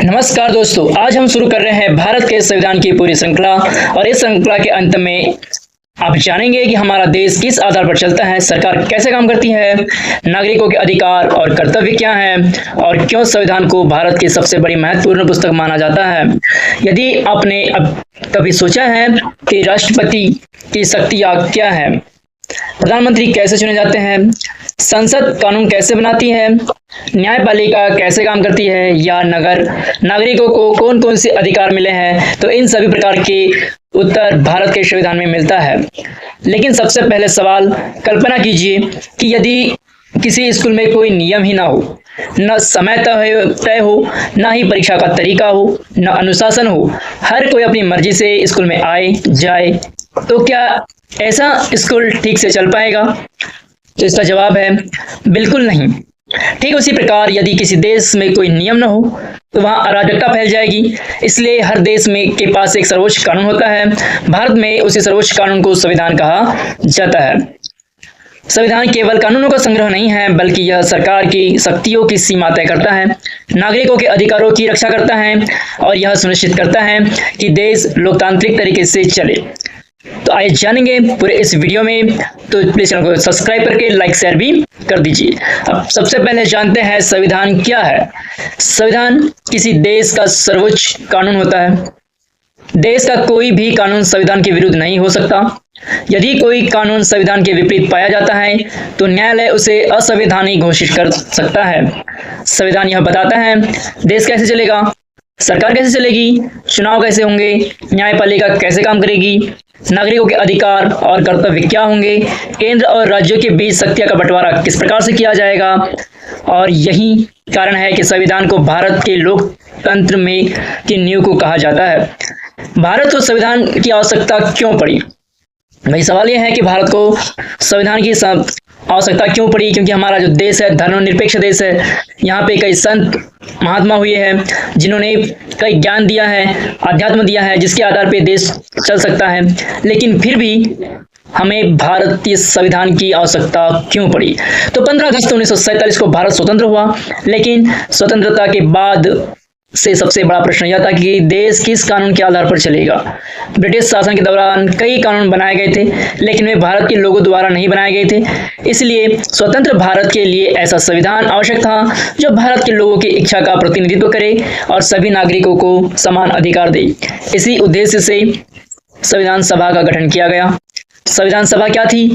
नमस्कार दोस्तों, आज हम शुरू कर रहे हैं भारत के संविधान की पूरी श्रृंखला। और इस श्रृंखला के अंत में आप जानेंगे कि हमारा देश किस आधार पर चलता है, सरकार कैसे काम करती है, नागरिकों के अधिकार और कर्तव्य क्या हैं और क्यों संविधान को भारत की सबसे बड़ी महत्वपूर्ण पुस्तक माना जाता है। यदि आपने अब कभी सोचा है कि राष्ट्रपति की शक्तियां क्या है, प्रधानमंत्री कैसे चुने जाते हैं, संसद कानून कैसे बनाती है, न्यायपालिका कैसे काम करती है, या नागरिकों को कौन कौन से अधिकार मिले हैं, तो इन सभी प्रकार के उत्तर भारत के संविधान में मिलता है। लेकिन सबसे पहले सवाल, कल्पना कीजिए कि यदि किसी स्कूल में कोई नियम ही ना हो, न समय तय हो, न ही परीक्षा का तरीका हो, न अनुशासन हो, हर कोई अपनी मर्जी से स्कूल में आए जाए, तो क्या ऐसा स्कूल ठीक से चल पाएगा? तो इसका जवाब है बिल्कुल नहीं। ठीक उसी प्रकार यदि किसी देश में कोई नियम न हो तो वहां अराजकता फैल जाएगी। इसलिए हर देश में के पास एक सर्वोच्च कानून होता है। भारत में उसी सर्वोच्च कानून को संविधान कहा जाता है। संविधान केवल कानूनों का संग्रह नहीं है, बल्कि यह सरकार की शक्तियों की सीमा तय करता है, नागरिकों के अधिकारों की रक्षा करता है और यह सुनिश्चित करता है कि देश लोकतांत्रिक तरीके से चले। तो आइए जानेंगे पूरे इस वीडियो में। तो प्लीज चैनल को सब्सक्राइब करके लाइक शेयर भी कर दीजिए। अब सबसे पहले जानते हैं संविधान क्या है। संविधान किसी देश का सर्वोच्च कानून होता है। देश का कोई भी कानून संविधान के विरुद्ध नहीं हो सकता। यदि कोई कानून संविधान के विपरीत पाया जाता है तो न्यायालय उसे असंवैधानिक घोषित कर सकता है। संविधान यह बताता है देश कैसे चलेगा, सरकार कैसे चलेगी, चुनाव कैसे होंगे, न्यायपालिका कैसे काम करेगी, नागरिकों के अधिकार और कर्तव्य क्या होंगे, केंद्र और राज्यों के बीच शक्तियों का बंटवारा किस प्रकार से किया जाएगा। और यही कारण है कि संविधान को भारत के लोकतंत्र में की नींव को कहा जाता है। भारत को संविधान की आवश्यकता क्यों पड़ी? भाई सवाल यह है कि भारत को संविधान की आवश्यकता क्यों पड़ी? क्योंकि हमारा जो देश है धर्मनिरपेक्ष देश है। यहाँ पे कई संत महात्मा हुए हैं जिन्होंने कई ज्ञान दिया है, अध्यात्म दिया है, जिसके आधार पे देश चल सकता है। लेकिन फिर भी हमें भारतीय संविधान की आवश्यकता क्यों पड़ी? तो 15 अगस्त 1947 को भारत स्वतंत्र हुआ। लेकिन स्वतंत्रता के बाद से सबसे बड़ा प्रश्न यह था कि देश किस कानून के आधार पर चलेगा। ब्रिटिश शासन के दौरान कई कानून बनाए गए थे, लेकिन वे भारत के लोगों द्वारा नहीं बनाए गए थे। इसलिए स्वतंत्र भारत के लिए ऐसा संविधान आवश्यक था जो भारत के लोगों की इच्छा का प्रतिनिधित्व करे और सभी नागरिकों को समान अधिकार दे। इसी उद्देश्य से संविधान सभा का गठन किया गया। संविधान सभा क्या थी?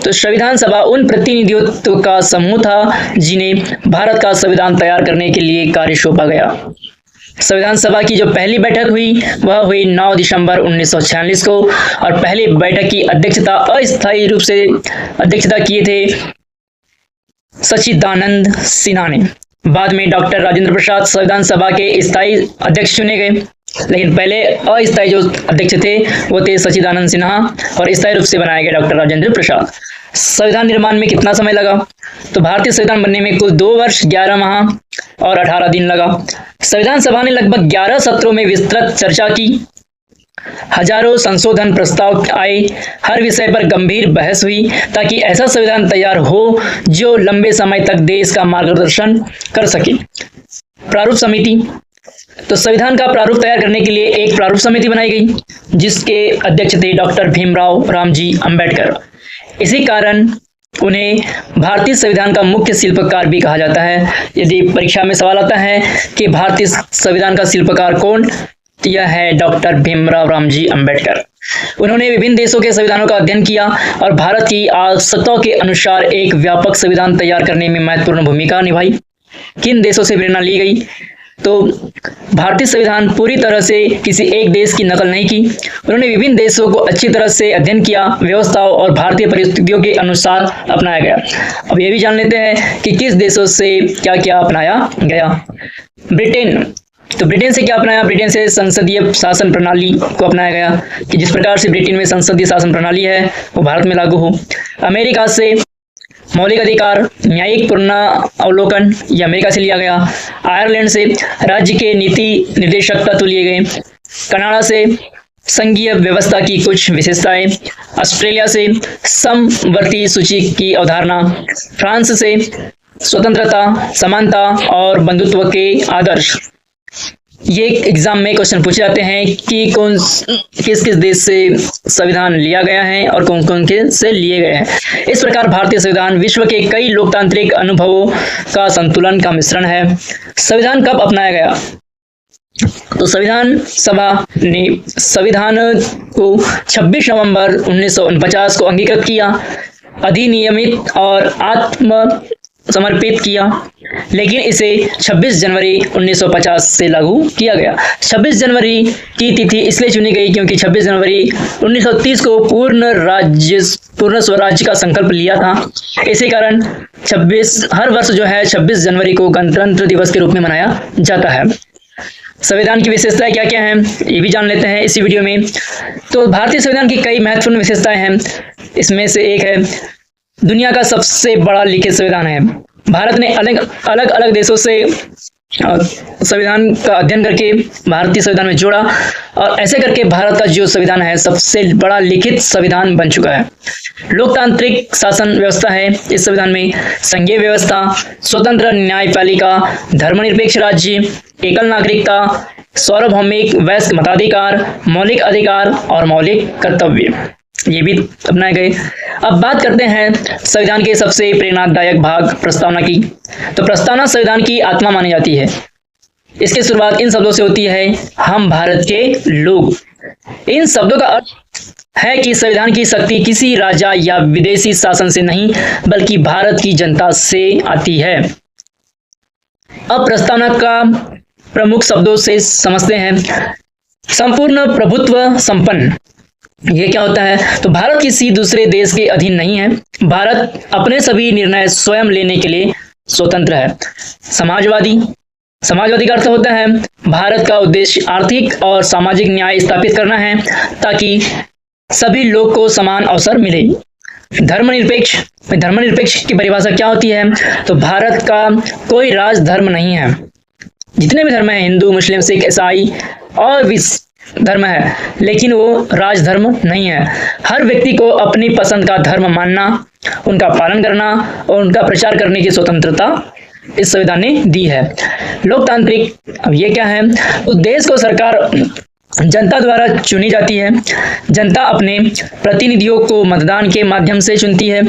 तो संविधान सभा उन प्रतिनिधित्व का समूह था जिन्हें भारत का संविधान तैयार करने के लिए कार्य सौंपा गया। संविधान सभा की जो पहली बैठक हुई वह हुई 9 दिसंबर 1946 को, और पहली बैठक की अध्यक्षता अस्थायी रूप से अध्यक्षता किए थे सच्चिदानंद सिन्हा ने। बाद में डॉक्टर राजेंद्र प्रसाद संविधान सभा के स्थायी अध्यक्ष चुने गए। लेकिन पहले अस्थायी जो अध्यक्ष थे वो थे सच्चिदानंद सिन्हा, और स्थायी रूप से बनाए गए डॉक्टर राजेंद्र प्रसाद। संविधान निर्माण में कितना समय लगा? तो भारतीय संविधान बनने में कुल 2 वर्ष 11 माह और 18 दिन लगा। संविधान सभा ने लगभग 11 सत्रों में विस्तृत चर्चा की। हजारों संशोधन प्रस्ताव आए, हर विषय पर गंभीर बहस हुई ताकि ऐसा संविधान तैयार हो जो लंबे समय तक देश का मार्गदर्शन कर सके। प्रारूप समिति, तो संविधान का प्रारूप तैयार करने के लिए एक प्रारूप समिति बनाई गई जिसके अध्यक्ष थे डॉक्टर भीमराव रामजी अंबेडकर। इसी कारण उन्हें भारतीय संविधान का मुख्य शिल्पकार भी कहा जाता है। यदि परीक्षा में सवाल आता है कि भारतीय संविधान का शिल्पकार कौन, तो यह है डॉक्टर भीमराव रामजी अंबेडकर। उन्होंने विभिन्न देशों के संविधानों का अध्ययन किया और भारत की आवश्यकताओं के अनुसार एक व्यापक संविधान तैयार करने में महत्वपूर्ण भूमिका निभाई। किन देशों से प्रेरणा ली गई? तो भारतीय संविधान पूरी तरह से किसी एक देश की नकल नहीं की। उन्होंने विभिन्न देशों को अच्छी तरह से अध्ययन किया, व्यवस्थाओं और भारतीय परिस्थितियों के अनुसार अपनाया गया। अब ये भी जान लेते हैं कि किस देशों से क्या क्या अपनाया गया। ब्रिटेन, तो ब्रिटेन से क्या अपनाया? ब्रिटेन से संसदीय शासन प्रणाली को अपनाया गया कि जिस प्रकार से ब्रिटेन में संसदीय शासन प्रणाली है वो भारत में लागू हो। अमेरिका से मौलिक अधिकार, न्यायिक पुनरावलोकन, ये अमेरिका से लिया गया। आयरलैंड से राज्य के नीति निर्देशक तत्व लिए गए। कनाडा से संघीय व्यवस्था की कुछ विशेषताएं। ऑस्ट्रेलिया से समवर्ती सूची की अवधारणा। फ्रांस से स्वतंत्रता, समानता और बंधुत्व के आदर्श। ये एग्जाम में क्वेश्चन पूछे जाते हैं कि किस किस देश से संविधान लिया गया है और कौन कौन के से लिए गए हैं। इस प्रकार भारतीय संविधान विश्व के कई लोकतांत्रिक अनुभवों का संतुलन का मिश्रण है। संविधान कब अपनाया गया? तो संविधान सभा ने संविधान को 26 नवंबर 1949 को अंगीकृत किया, अधिनियमित और आत्म समर्पित किया, लेकिन इसे 26 जनवरी 1950 से लागू किया गया। 26 जनवरी की तिथि इसलिए चुनी गई क्योंकि 26 जनवरी 1930 को पूर्ण स्वराज्य का संकल्प लिया था। इसी कारण हर वर्ष जो है 26 जनवरी को गणतंत्र दिवस के रूप में मनाया जाता है। संविधान की विशेषताएं क्या क्या हैं ये भी जान लेते हैं इसी वीडियो में। तो भारतीय संविधान की कई महत्वपूर्ण विशेषताएं हैं। इसमें से एक है दुनिया का सबसे बड़ा लिखित संविधान है। भारत ने अलग अलग देशों से संविधान का अध्ययन करके भारतीय संविधान में जोड़ा और ऐसे करके भारत का जो संविधान है सबसे बड़ा लिखित संविधान बन चुका है। लोकतांत्रिक शासन व्यवस्था है इस संविधान में। संघीय व्यवस्था, स्वतंत्र न्यायपालिका, धर्मनिरपेक्ष राज्य, एकल नागरिकता, सार्वभौमिक वयस्क मताधिकार, मौलिक अधिकार और मौलिक कर्तव्य ये भी अपनाए गए। अब बात करते हैं संविधान के सबसे प्रेरणादायक भाग प्रस्तावना की। तो प्रस्तावना संविधान की आत्मा मानी जाती है। इसकी शुरुआत इन शब्दों से होती है, हम भारत के लोग। इन शब्दों का अर्थ है कि संविधान की शक्ति किसी राजा या विदेशी शासन से नहीं बल्कि भारत की जनता से आती है। अब प्रस्तावना का प्रमुख शब्दों से समझते हैं। संपूर्ण प्रभुत्व संपन्न, ये क्या होता है? तो भारत किसी दूसरे देश के अधीन नहीं है। भारत अपने सभी निर्णय स्वयं लेने के लिए स्वतंत्र है। समाजवादी का अर्थ होता है भारत का उद्देश्य आर्थिक और सामाजिक न्याय स्थापित करना है ताकि सभी लोग को समान अवसर मिले। धर्मनिरपेक्ष की परिभाषा क्या होती है? तो भारत का कोई राज धर्म नहीं है। जितने भी धर्म है, हिंदू, मुस्लिम, सिख, ईसाई और भी धर्म है, लेकिन वो राजधर्म नहीं है। हर व्यक्ति को अपनी पसंद का धर्म मानना, उनका पालन करना और उनका प्रचार करने की स्वतंत्रता इस संविधान ने दी है। लोकतांत्रिक, अब ये क्या है? तो देश को सरकार जनता द्वारा चुनी जाती है। जनता अपने प्रतिनिधियों को मतदान के माध्यम से चुनती है।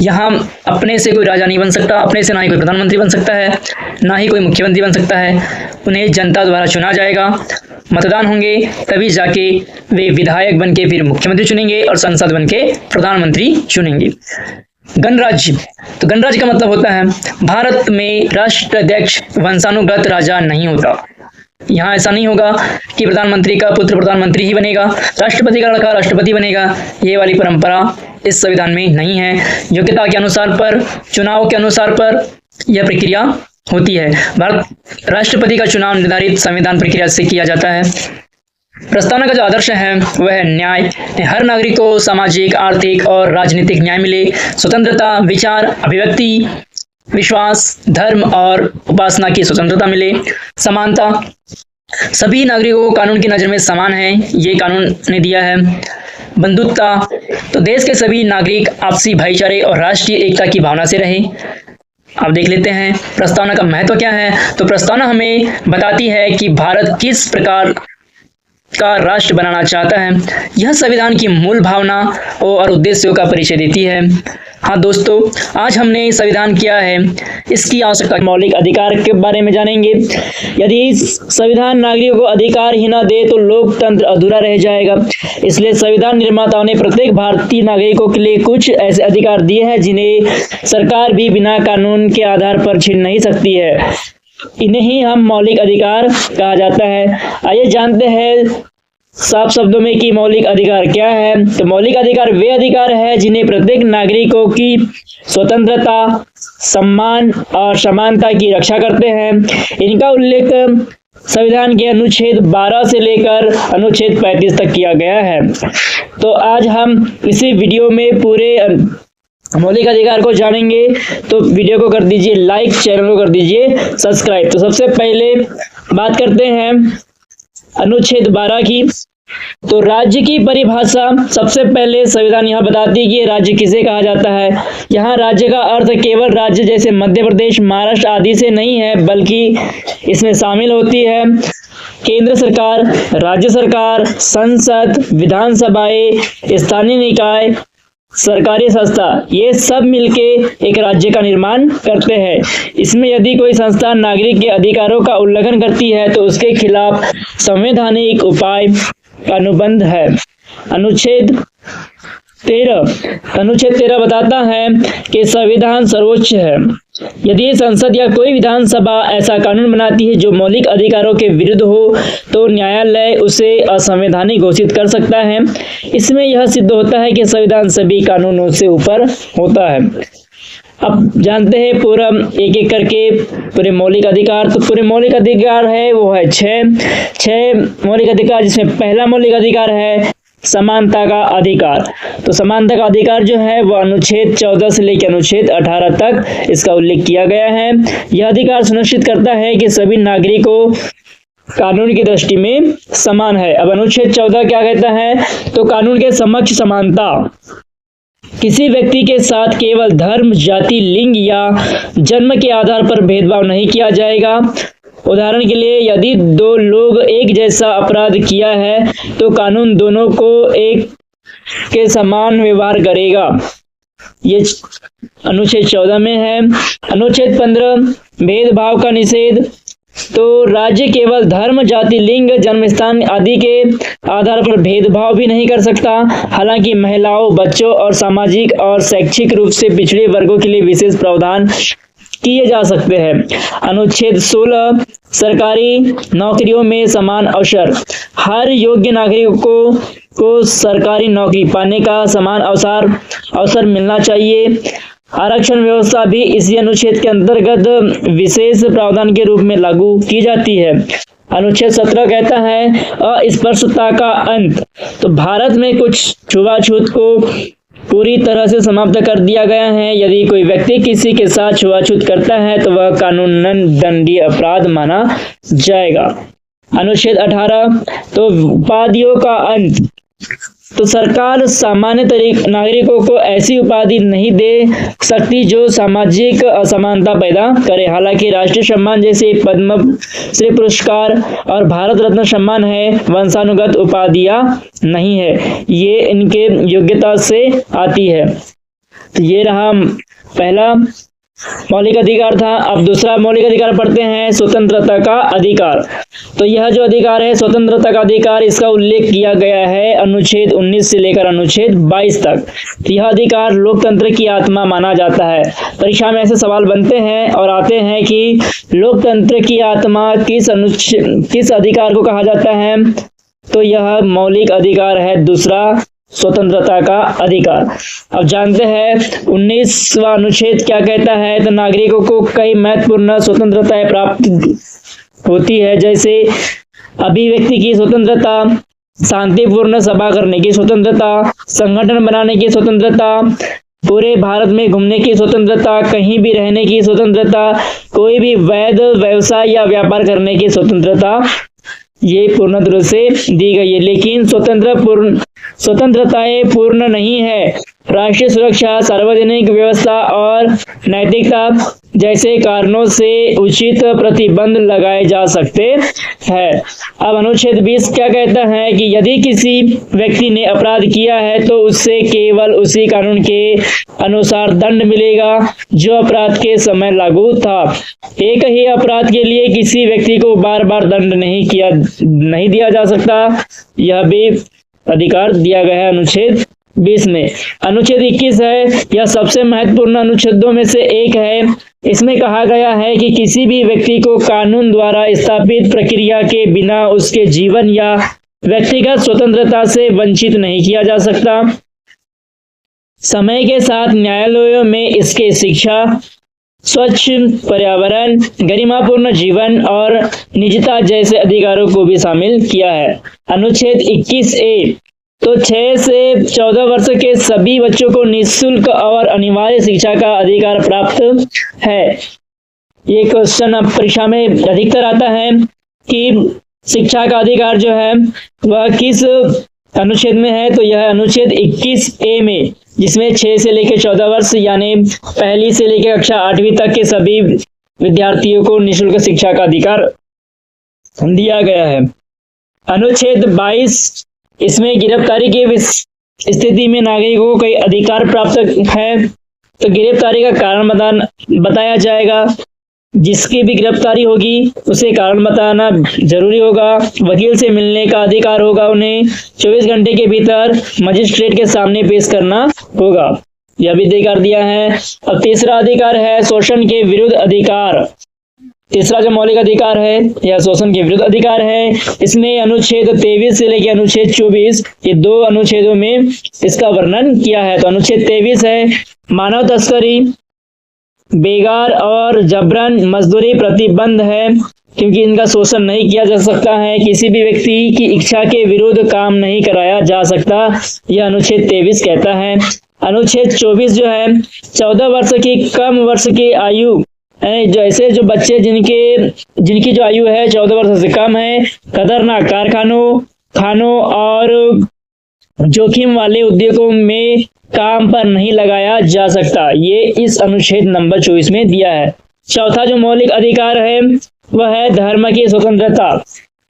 यहाँ अपने से कोई राजा नहीं बन सकता, अपने से ना ही कोई प्रधानमंत्री बन सकता है, ना ही कोई मुख्यमंत्री बन सकता है। उन्हें जनता द्वारा चुना जाएगा। मतदान होंगे तभी जाके वे विधायक बन के फिर मुख्यमंत्री चुनेंगे और संसद बन के प्रधानमंत्री चुनेंगे। गणराज्य, तो गणराज्य का मतलब होता है भारत में राष्ट्राध्यक्ष वंशानुगत राजा नहीं होता। यहाँ ऐसा नहीं होगा कि प्रधानमंत्री का पुत्र प्रधानमंत्री ही बनेगा, राष्ट्रपति का लड़का राष्ट्रपति बनेगा। ये वाली परंपरा इस संविधान में नहीं है। योग्यता के अनुसार पर, चुनाव के अनुसार पर यह प्रक्रिया होती है। भारत राष्ट्रपति का चुनाव निर्धारित संविधान प्रक्रिया से किया जाता है। प्रस्तावना का जो आदर्श है वह है न्याय। हर नागरिक को सामाजिक, आर्थिक और राजनीतिक न्याय मिले। स्वतंत्रता, विचार, अभिव्यक्ति, विश्वास, धर्म और उपासना की स्वतंत्रता मिले। समानता, सभी नागरिकों को कानून की नजर में समान है, ये कानून ने दिया है। बंधुत्वता, तो देश के सभी नागरिक आपसी भाईचारे और राष्ट्रीय एकता की भावना से रहे। अब देख लेते हैं प्रस्तावना का महत्व क्या है। तो प्रस्तावना हमें बताती है कि भारत किस प्रकार का राष्ट्र बनाना चाहता है। यह संविधान की मूल भावना और उद्देश्यों का परिचय देती है। हाँ दोस्तों, आज हमने संविधान क्या है, इसकी आवश्यकता, मौलिक अधिकार के बारे में जानेंगे। यदि संविधान नागरिकों को अधिकार ही न दे तो लोकतंत्र अधूरा रह जाएगा। इसलिए संविधान निर्माताओं ने प्रत्येक भारतीय नागरिकों के लिए कुछ ऐसे अधिकार दिए हैं जिन्हें सरकार भी बिना कानून के आधार पर छीन नहीं सकती है। इन्हें ही हम मौलिक अधिकार कहा जाता है। आइए जानते हैं साफ शब्दों में कि मौलिक अधिकार क्या है। तो मौलिक अधिकार वे अधिकार है जिन्हें प्रत्येक नागरिकों की स्वतंत्रता, सम्मान और समानता की रक्षा करते हैं। इनका उल्लेख संविधान के अनुच्छेद 12 से लेकर अनुच्छेद 35 तक किया गया है। तो आज हम इसी वीडियो में पूरे मौलिक अधिकार को जानेंगे। तो वीडियो को कर दीजिए लाइक, चैनल को कर दीजिए सब्सक्राइब। तो सबसे पहले बात करते हैं अनुच्छेद 12 की। तो राज्य की परिभाषा सबसे पहले संविधान यहाँ बताती है कि राज्य किसे कहा जाता है। यहाँ राज्य का अर्थ केवल राज्य जैसे मध्य प्रदेश, महाराष्ट्र आदि से नहीं है, बल्कि इसमें शामिल होती है केंद्र सरकार, राज्य सरकार, संसद, विधानसभाएं, स्थानीय निकाय, सरकारी संस्था, ये सब मिलके एक राज्य का निर्माण करते हैं। इसमें यदि कोई संस्था नागरिक के अधिकारों का उल्लंघन करती है तो उसके खिलाफ संवैधानिक उपाय अनुबंध है। अनुच्छेद 13 बताता है कि संविधान सर्वोच्च है। यदि संसद या कोई विधानसभा ऐसा कानून बनाती है जो मौलिक अधिकारों के विरुद्ध हो तो न्यायालय उसे असंवैधानिक घोषित कर सकता है। इसमें यह सिद्ध होता है कि संविधान सभी कानूनों से ऊपर होता है। अब जानते हैं पूरा एक एक करके पूरे मौलिक अधिकार। तो पूरे मौलिक अधिकार है वो है छह मौलिक अधिकार, जिसमें पहला मौलिक अधिकार है समानता का अधिकार। तो समानता का अधिकार जो है वो अनुच्छेद 14 से लेकर अनुच्छेद 18 तक इसका उल्लेख किया गया है। यह अधिकार सुनिश्चित करता है कि सभी नागरिकों कानून की दृष्टि में समान है। अब अनुच्छेद 14 क्या कहता है? तो कानून के समक्ष समानता, किसी व्यक्ति के साथ केवल धर्म, जाति, लिंग या जन्म के आधार पर भेदभाव नहीं किया जाएगा। उदाहरण के लिए यदि दो लोग एक जैसा अपराध किया है तो कानून दोनों को एक के समान व्यवहार करेगा। ये अनुच्छेद 14 में है। अनुच्छेद 15 भेदभाव का निषेध। तो राज्य केवल धर्म, जाति, लिंग, जन्मस्थान आदि के आधार पर भेदभाव भी नहीं कर सकता। हालांकि महिलाओं, बच्चों और सामाजिक और शैक्षिक रूप से पिछड़े वर्गों के लिए विशेष प्रावधान किए जा सकते हैं। अनुच्छेद 16 सरकारी नौकरियों में समान अवसर। हर योग्य नागरिक को सरकारी नौकरी पाने का समान अवसर मिलना चाहिए। आरक्षण व्यवस्था भी इसी अनुच्छेद के अंतर्गत विशेष प्रावधान के रूप में लागू की जाती है। अनुच्छेद 17 कहता है अस्पृश्यता का अंत। तो भारत में कुछ छुआछूत को पूरी तरह से समाप्त कर दिया गया है। यदि कोई व्यक्ति किसी के साथ छुआछूत करता है तो वह कानूनन दंडनीय अपराध माना जाएगा। अनुच्छेद 18 तो उपाधियों का अंत। तो सरकार सामान्य नागरिकों को ऐसी उपाधि नहीं दे सकती जो सामाजिक असमानता पैदा करे। हालांकि राष्ट्रीय सम्मान जैसे पद्म श्री पुरस्कार और भारत रत्न सम्मान है, वंशानुगत उपाधियां नहीं है, ये इनके योग्यता से आती है। तो ये रहा पहला मौलिक अधिकार था। अब दूसरा मौलिक अधिकार पढ़ते हैं, स्वतंत्रता का अधिकार। तो यह जो अधिकार है स्वतंत्रता का अधिकार, इसका उल्लेख किया गया है अनुच्छेद 19 से लेकर अनुच्छेद 22 तक। तो यह अधिकार लोकतंत्र की आत्मा माना जाता है। परीक्षा में ऐसे सवाल बनते हैं और आते हैं कि लोकतंत्र की आत्मा किस अधिकार को कहा जाता है? तो यह मौलिक अधिकार है दूसरा, स्वतंत्रता का अधिकार। अब जानते हैं 19वां अनुच्छेद क्या कहता है? तो नागरिकों को कई महत्वपूर्ण स्वतंत्रताएं प्राप्त होती है, जैसे अभिव्यक्ति की स्वतंत्रता, शांतिपूर्ण सभा करने की स्वतंत्रता, संगठन बनाने की स्वतंत्रता, पूरे भारत में घूमने की स्वतंत्रता, कहीं भी रहने की स्वतंत्रता, कोई भी वैध व्यवसाय या व्यापार करने की स्वतंत्रता, ये पूर्ण रूप से दी गई है। लेकिन स्वतंत्रताएं पूर्ण नहीं है। राष्ट्रीय सुरक्षा, सार्वजनिक व्यवस्था और नैतिकता जैसे कारणों से उचित प्रतिबंध लगाए जा सकते हैं। अब अनुच्छेद 20 क्या कहता है कि यदि किसी व्यक्ति ने अपराध किया है तो उससे केवल उसी कानून के अनुसार दंड मिलेगा जो अपराध के समय लागू था। एक ही अपराध के लिए किसी व्यक्ति को बार बार दंड नहीं दिया जा सकता। यह भी अधिकार दिया गया है अनुच्छेद 20 में। अनुच्छेद 21 है, यह सबसे महत्वपूर्ण अनुच्छेदों में से एक है। इसमें कहा गया है कि किसी भी व्यक्ति को कानून द्वारा स्थापित प्रक्रिया के बिना उसके जीवन या व्यक्तिगत स्वतंत्रता से वंचित नहीं किया जा सकता। समय के साथ न्यायालयों में इसके शिक्षा, स्वच्छ पर्यावरण, गरिमापूर्ण जीवन और निजता जैसे अधिकारों को भी शामिल किया है। अनुच्छेद 21A तो 6 से 14 वर्ष के सभी बच्चों को निःशुल्क और अनिवार्य शिक्षा का अधिकार प्राप्त है। ये क्वेश्चन अब परीक्षा में अधिकतर आता है कि शिक्षा का अधिकार जो है वह किस अनुच्छेद में है? तो यह अनुच्छेद 21A में, जिसमें 6 से लेकर 14 वर्ष यानी पहली से लेकर कक्षा 8वीं तक के सभी विद्यार्थियों को निःशुल्क शिक्षा का अधिकार दिया गया है। अनुच्छेद 22, इसमें गिरफ्तारी की स्थिति में नागरिकों को कई अधिकार प्राप्त है। तो गिरफ्तारी का कारण बताया जाएगा। जिसकी भी गिरफ्तारी होगी उसे कारण बताना जरूरी होगा। वकील से मिलने का अधिकार होगा। उन्हें 24 घंटे के भीतर मजिस्ट्रेट के सामने पेश करना होगा। यह भी अधिकार दिया है। अब तीसरा अधिकार है शोषण के विरुद्ध अधिकार। तीसरा जो मौलिक अधिकार है यह शोषण के विरुद्ध अधिकार है। इसमें अनुच्छेद 23 से लेकर अनुच्छेद 24, ये 2 अनुच्छेदों में इसका वर्णन किया है। तो अनुच्छेद 23 है मानव तस्करी, बेगार और जबरन मजदूरी प्रतिबंध है, क्योंकि इनका शोषण नहीं किया जा सकता है। किसी भी व्यक्ति की इच्छा के विरुद्ध काम नहीं कराया जा सकता, यह अनुच्छेद 23 कहता है। अनुच्छेद 24 जो है 14 वर्ष की कम वर्ष की आयु, जो ऐसे जो बच्चे जिनकी जो आयु है 14 वर्ष से कम है, खतरनाक कारखानों, खानों और जोखिम वाले उद्योगों में काम पर नहीं लगाया जा सकता। ये इस अनुच्छेद नंबर 24 में दिया है। चौथा जो मौलिक अधिकार है वह है धर्म की स्वतंत्रता।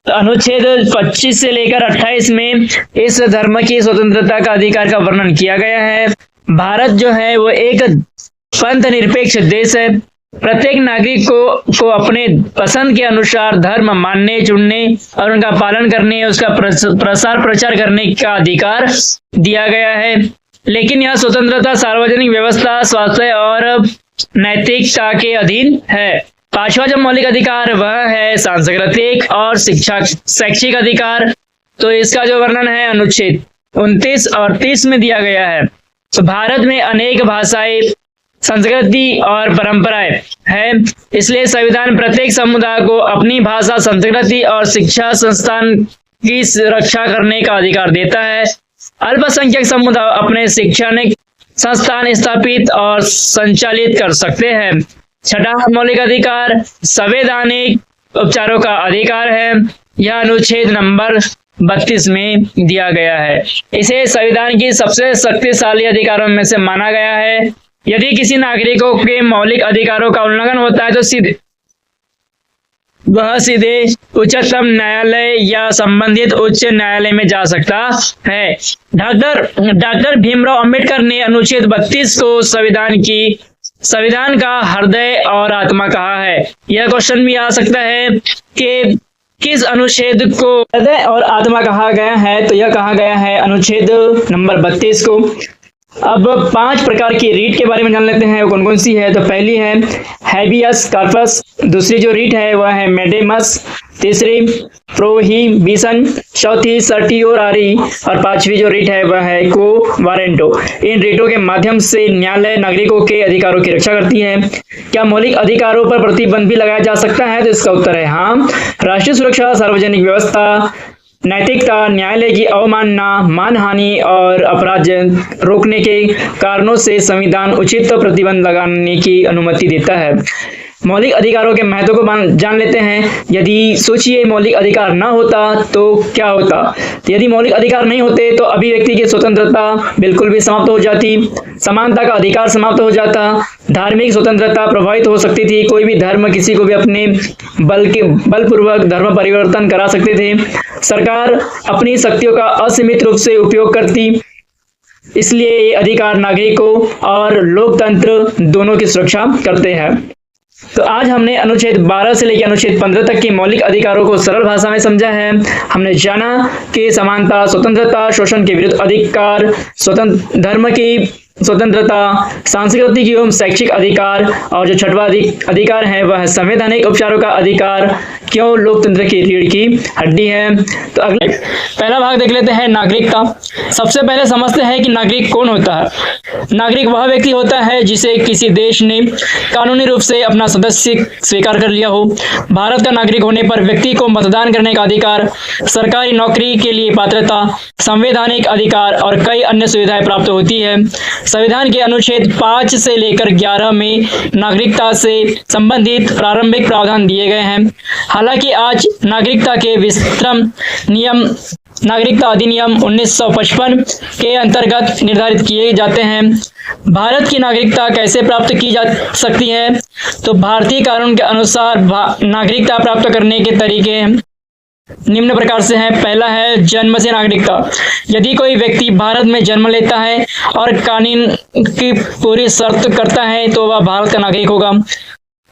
तो अनुच्छेद 25 से लेकर 28 में इस धर्म की स्वतंत्रता का अधिकार का वर्णन किया गया है। भारत जो है वो एक पंथ निरपेक्ष देश है। प्रत्येक नागरिक को अपने पसंद के अनुसार धर्म मानने, चुनने और उनका पालन करने, उसका प्रसार प्रचार करने का अधिकार दिया गया है। लेकिन यह स्वतंत्रता सार्वजनिक व्यवस्था, स्वास्थ्य और नैतिकता के अधीन है। पांचवा जो मौलिक अधिकार वह है सांस्कृतिक और शैक्षिक अधिकार। तो इसका जो वर्णन है अनुच्छेद 29 और 30 में दिया गया है। तो भारत में अनेक भाषाएं, संस्कृति और परंपराएं हैं, इसलिए संविधान प्रत्येक समुदाय को अपनी भाषा, संस्कृति और शिक्षा संस्थान की रक्षा करने का अधिकार देता है। अल्पसंख्यक समुदाय अपने शैक्षणिक संस्थान स्थापित और संचालित कर सकते हैं। छठा मौलिक अधिकार संवैधानिक उपचारों का अधिकार है। यह अनुच्छेद नंबर 32 में दिया गया है। इसे संविधान की सबसे शक्तिशाली अधिकारों में से माना गया है। यदि किसी नागरिकों के मौलिक अधिकारों का उल्लंघन होता है तो वह सीधे उच्चतम न्यायालय या संबंधित उच्च न्यायालय में जा सकता है। डॉक्टर भीमराव अंबेडकर ने अनुच्छेद 32 को संविधान का हृदय और आत्मा कहा है। यह क्वेश्चन भी आ सकता है कि किस अनुच्छेद को हृदय और आत्मा कहा गया है, तो यह कहा गया है अनुच्छेद नंबर 32 को। अब 5 प्रकार की रीट के बारे में जान लेते हैं, वो कौन कौन सी है। तो पहली है हैबियस कॉर्पस, दूसरी जो रीट है वह है मैंडेमस, तीसरी प्रोहिबिशन, चौथी सर्टियोरारी और 5वीं जो रीट है वह है को वारंटो। इन रीटों के माध्यम से न्यायालय नागरिकों के अधिकारों की रक्षा करती है। क्या मौलिक अधिकारों पर प्रतिबंध भी लगाया जा सकता है, तो इसका उत्तर है हाँ। राष्ट्रीय सुरक्षा, सार्वजनिक व्यवस्था, नैतिकता, न्यायालय की अवमानना, मानहानि और अपराध रोकने के कारणों से संविधान उचित प्रतिबंध लगाने की अनुमति देता है। मौलिक अधिकारों के महत्व को जान लेते हैं। यदि सोचिए मौलिक अधिकार ना होता तो क्या होता। तो यदि मौलिक अधिकार नहीं होते तो अभिव्यक्ति की स्वतंत्रता बिल्कुल भी समाप्त हो जाती, समानता का अधिकार समाप्त हो जाता, धार्मिक स्वतंत्रता प्रभावित हो सकती थी। कोई भी धर्म किसी को भी अपने बलपूर्वक धर्म परिवर्तन करा सकते थे। सरकार अपनी शक्तियों का असीमित रूप से उपयोग करती, इसलिए ये अधिकार नागरिकों और लोकतंत्र दोनों की सुरक्षा करते हैं। तो आज हमने अनुच्छेद 12 से लेकर अनुच्छेद 15 तक के मौलिक अधिकारों को सरल भाषा में समझा है। हमने जाना कि समानता, स्वतंत्रता, शोषण के विरुद्ध अधिकार, स्वतंत्र धर्म की स्वतंत्रता, सांस्कृतिक एवं शैक्षिक अधिकार और जो छठवां अधिकार है वह संवैधानिक उपचारों का अधिकार, क्यों लोकतंत्र की रीढ़ की हड्डी है। तो अगले पहला भाग देख लेते हैं नागरिकता। सबसे पहले समझते हैं कि नागरिक कौन होता है। नागरिक वह व्यक्ति होता है जिसे किसी देश ने कानूनी रूप से अपना सदस्य स्वीकार कर लिया हो। भारत का नागरिक होने पर व्यक्ति को मतदान करने का अधिकार, सरकारी नौकरी के लिए पात्रता, संवैधानिक अधिकार और कई अन्य सुविधाएं प्राप्त होती है। संविधान के अनुच्छेद 5 से लेकर 11 में नागरिकता से संबंधित प्रारंभिक प्रावधान दिए गए हैं। हालांकि आज नागरिकता के विस्तृत नियम नागरिकता अधिनियम 1955 के अंतर्गत निर्धारित किए जाते हैं। भारत की नागरिकता कैसे प्राप्त की जा सकती है, तो भारतीय कानून के अनुसार नागरिकता प्राप्त करने के तरीके हैं। निम्न प्रकार से है। पहला है जन्म से नागरिकता। यदि कोई व्यक्ति भारत में जन्म लेता है और कानून की पूरी शर्त करता है तो वह भारत का नागरिक होगा।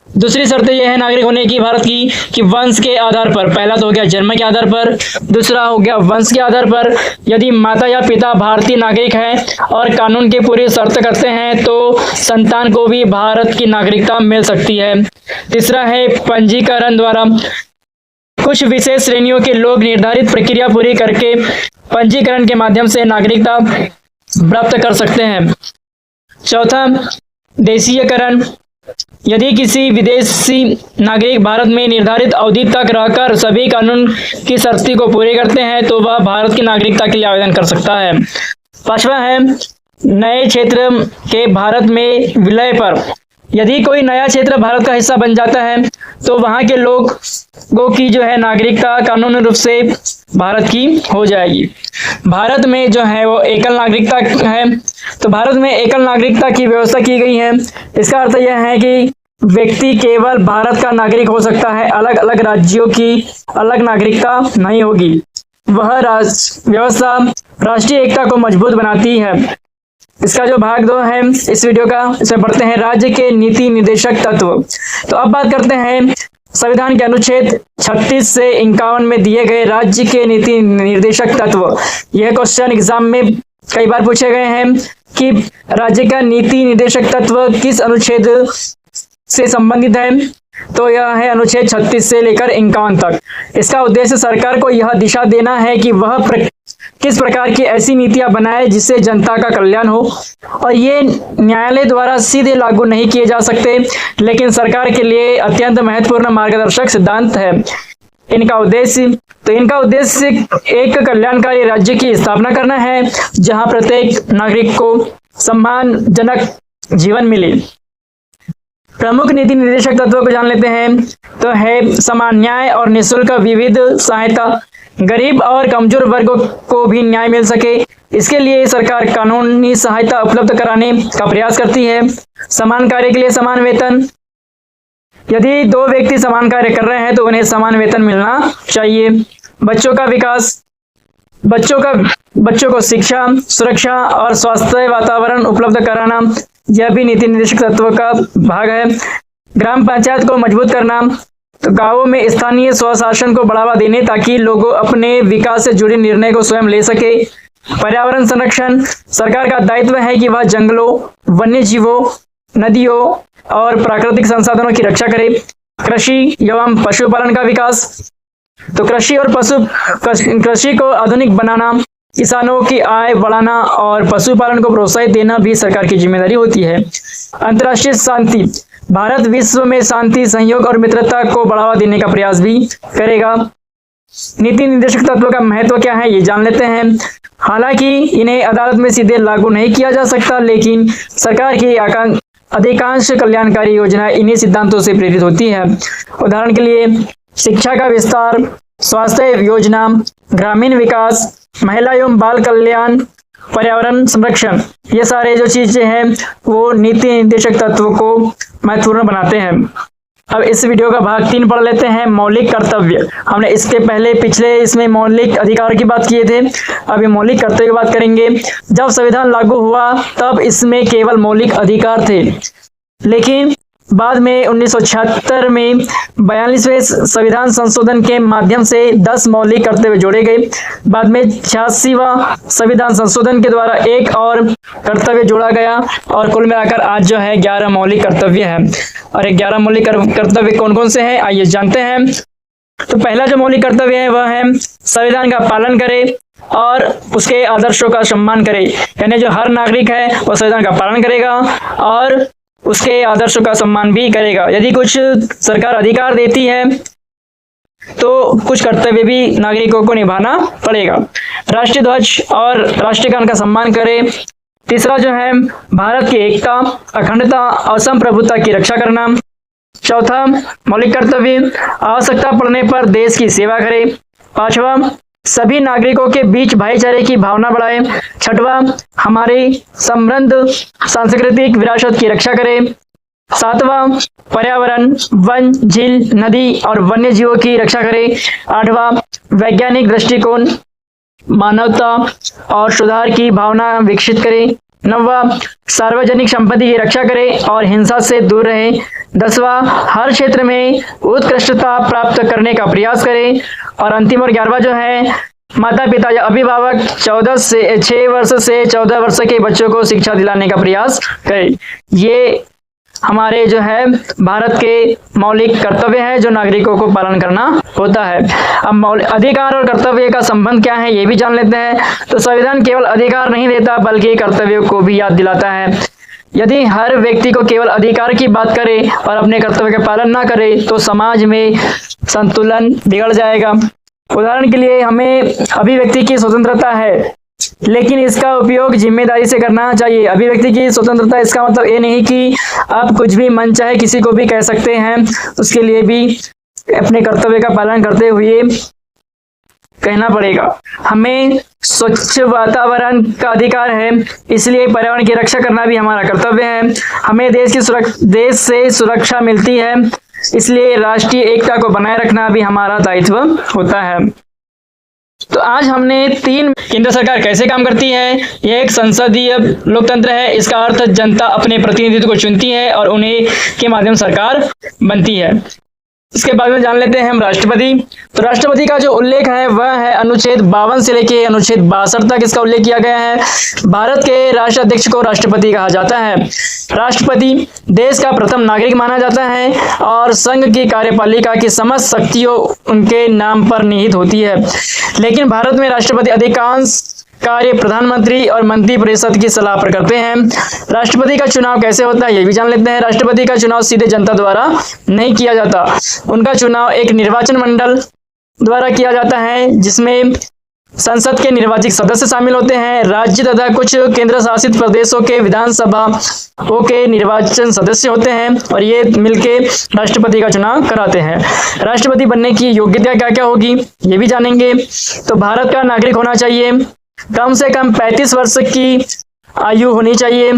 दूसरी शर्त यह है नागरिक होने की भारत की कि वंश के आधार पर, पहला तो हो गया जन्म के आधार पर, दूसरा हो गया वंश के आधार पर। यदि माता या पिता भारतीय नागरिक है और कानून की पूरी शर्त करते हैं तो संतान को भी भारत की नागरिकता मिल सकती है। तीसरा है पंजीकरण द्वारा। कुछ विशेष श्रेणियों के लोग निर्धारित प्रक्रिया पूरी करके पंजीकरण के माध्यम से नागरिकता प्राप्त कर सकते हैं। चौथा, देशीयकरण। यदि किसी विदेशी नागरिक भारत में निर्धारित अवधि तक रहकर सभी कानून की शर्तें को पूरे करते हैं तो वह भारत की नागरिकता के लिए आवेदन कर सकता है। पांचवा है नए क्षेत्र के भारत में विलय पर। यदि कोई नया क्षेत्र भारत का हिस्सा बन जाता है तो वहां के लोगों की जो है नागरिकता कानूनी रूप से भारत की हो जाएगी। भारत में जो है वो एकल नागरिकता है, तो भारत में एकल नागरिकता की व्यवस्था की गई है। इसका अर्थ यह है कि व्यक्ति केवल भारत का नागरिक हो सकता है, अलग अलग राज्यों की अलग नागरिकता नहीं होगी। वह व्यवस्था राष्ट्रीय एकता को मजबूत बनाती है। इसका जो भाग 2 है इस वीडियो का, इसमें पढ़ते हैं राज्य के नीति निर्देशक तत्व। तो अब बात करते हैं संविधान के अनुच्छेद 36 से 51 में दिए गए राज्य के नीति निर्देशक तत्व। यह क्वेश्चन एग्जाम में कई बार पूछे गए हैं कि राज्य का नीति निर्देशक तत्व किस अनुच्छेद से संबंधित है। तो यह है अनुच्छेद 36 से लेकर 51 तक। इसका उद्देश्य सरकार को यह दिशा देना है कि वह किस प्रकार की ऐसी नीतियां बनाए जिससे जनता का कल्याण हो, और ये न्यायालय द्वारा सीधे लागू नहीं किए जा सकते, लेकिन सरकार के लिए अत्यंत महत्वपूर्ण मार्गदर्शक सिद्धांत है। इनका उद्देश्य एक कल्याणकारी राज्य की स्थापना करना है जहां प्रत्येक नागरिक को सम्मानजनक जीवन मिले। प्रमुख नीति निर्देशक तत्वों को जान लेते हैं। तो है समान न्याय और निःशुल्क विविध सहायता। गरीब और कमजोर वर्गों को भी न्याय मिल सके, इसके लिए सरकार कानूनी सहायता उपलब्ध कराने का प्रयास करती है। समान कार्य के लिए समान वेतन। यदि 2 व्यक्ति समान कार्य कर रहे हैं तो उन्हें समान वेतन मिलना चाहिए। बच्चों का विकास। बच्चों को शिक्षा, सुरक्षा और स्वास्थ्य वातावरण उपलब्ध कराना, यह भी नीति निर्देशक तत्व का भाग है। ग्राम पंचायत को मजबूत करना। तो गांवों में स्थानीय स्वशासन को बढ़ावा देने ताकि लोग अपने विकास से जुड़े निर्णय को स्वयं ले सके। पर्यावरण संरक्षण। सरकार का दायित्व है कि वह जंगलों, वन्य जीवों, नदियों और प्राकृतिक संसाधनों की रक्षा करे। कृषि एवं पशुपालन का विकास। तो कृषि को आधुनिक बनाना, किसानों की आय बढ़ाना और पशुपालन को प्रोत्साहित देना भी सरकार की जिम्मेदारी होती है। अंतर्राष्ट्रीय शांति। भारत विश्व में शांति, सहयोग और मित्रता को बढ़ावा देने का प्रयास भी करेगा। नीति निर्देशक तत्वों का महत्व क्या है ये जान लेते हैं। हालांकि इन्हें अदालत में सीधे लागू नहीं किया जा सकता, लेकिन सरकार की अधिकांश कल्याणकारी योजना इन्हीं सिद्धांतों से प्रेरित होती है। उदाहरण के लिए शिक्षा का विस्तार, स्वास्थ्य योजना, ग्रामीण विकास, महिला एवं बाल कल्याण, पर्यावरण संरक्षण, ये सारे जो चीजें हैं वो नीति निर्देशक तत्व को महत्वपूर्ण बनाते हैं। अब इस वीडियो का भाग 3 पढ़ लेते हैं, मौलिक कर्तव्य। हमने इसके पहले पिछले इसमें मौलिक अधिकार की बात किए थे, अभी मौलिक कर्तव्य की बात करेंगे। जब संविधान लागू हुआ तब इसमें केवल मौलिक अधिकार थे, लेकिन बाद में 1976 में 42वें संविधान संशोधन के माध्यम से 10 मौलिक कर्तव्य जोड़े गए। बाद में 86वां संविधान संशोधन के द्वारा एक और कर्तव्य जोड़ा गया और कुल मिलाकर आज जो है 11 मौलिक कर्तव्य है। और 11 मौलिक कर्तव्य कौन कौन से हैं आइए जानते हैं। तो पहला जो मौलिक कर्तव्य है वह है संविधान का पालन करे और उसके आदर्शों का सम्मान करे। यानी जो हर नागरिक है वह संविधान का पालन करेगा और उसके आदर्शों का सम्मान भी करेगा। यदि कुछ सरकार अधिकार देती है तो कुछ कर्तव्य भी नागरिकों को निभाना पड़ेगा। राष्ट्रीय ध्वज और राष्ट्रीय गान का सम्मान करे। तीसरा जो है भारत की एकता, अखंडता और संप्रभुता की रक्षा करना। चौथा मौलिक कर्तव्य आवश्यकता पड़ने पर देश की सेवा करे। पांचवा सभी नागरिकों के बीच भाईचारे की भावना बढ़ाए। छठवां हमारी समृद्ध सांस्कृतिक विरासत की रक्षा करे। सातवां पर्यावरण, वन, झील, नदी और वन्य जीवों की रक्षा करे। आठवां वैज्ञानिक दृष्टिकोण, मानवता और सुधार की भावना विकसित करें। 9वां, सार्वजनिक संपत्ति की रक्षा करें और हिंसा से दूर रहें। 10वां, हर क्षेत्र में उत्कृष्टता प्राप्त करने का प्रयास करें। और अंतिम और 11वां जो है, माता पिता या अभिभावक 6 वर्ष से 14 वर्ष के बच्चों को शिक्षा दिलाने का प्रयास करें। ये हमारे जो है भारत के मौलिक कर्तव्य है जो नागरिकों को पालन करना होता है। अब मौलिक अधिकार और कर्तव्य का संबंध क्या है ये भी जान लेते हैं। तो संविधान केवल अधिकार नहीं देता बल्कि कर्तव्यों को भी याद दिलाता है। यदि हर व्यक्ति को केवल अधिकार की बात करे और अपने कर्तव्य का पालन ना करे तो समाज में संतुलन बिगड़ जाएगा। उदाहरण के लिए, हमें अभिव्यक्ति की स्वतंत्रता है लेकिन इसका उपयोग जिम्मेदारी से करना चाहिए। अभिव्यक्ति की स्वतंत्रता इसका मतलब ये नहीं कि आप कुछ भी मन चाहे किसी को भी कह सकते हैं, उसके लिए भी अपने कर्तव्य का पालन करते हुए कहना पड़ेगा। हमें स्वच्छ वातावरण का अधिकार है, इसलिए पर्यावरण की रक्षा करना भी हमारा कर्तव्य है। हमें देश से सुरक्षा मिलती है, इसलिए राष्ट्रीय एकता को बनाए रखना भी हमारा दायित्व होता है। तो आज हमने केंद्र सरकार कैसे काम करती है, यह एक संसदीय लोकतंत्र है। इसका अर्थ जनता अपने प्रतिनिधित्व को चुनती है और उन्हीं के माध्यम सरकार बनती है। इसके बाद में जान लेते हैं हम राष्ट्रपति। तो राष्ट्रपति का जो उल्लेख है वह है अनुच्छेद 52 से लेके अनुच्छेद 62 तक इसका उल्लेख किया गया है। भारत के राष्ट्राध्यक्ष को राष्ट्रपति कहा जाता है। राष्ट्रपति देश का प्रथम नागरिक माना जाता है और संघ की कार्यपालिका की समस्त शक्तियों उनके नाम पर निहित होती है। लेकिन भारत में राष्ट्रपति अधिकांश कार्य प्रधानमंत्री और मंत्रिपरिषद की सलाह पर करते हैं। राष्ट्रपति का चुनाव कैसे होता है ये भी जान लेते हैं। राष्ट्रपति का चुनाव सीधे जनता द्वारा नहीं किया जाता, उनका चुनाव एक निर्वाचन मंडल द्वारा किया जाता है जिसमें संसद के निर्वाचित सदस्य शामिल होते हैं। राज्य तथा कुछ केंद्र शासित प्रदेशों के विधानसभाओं के निर्वाचन सदस्य होते हैं और ये मिलके राष्ट्रपति का चुनाव कराते हैं। राष्ट्रपति बनने की योग्यता क्या क्या होगी ये भी जानेंगे। तो भारत का नागरिक होना चाहिए, कम से कम 35 वर्ष की आयु होनी चाहिए,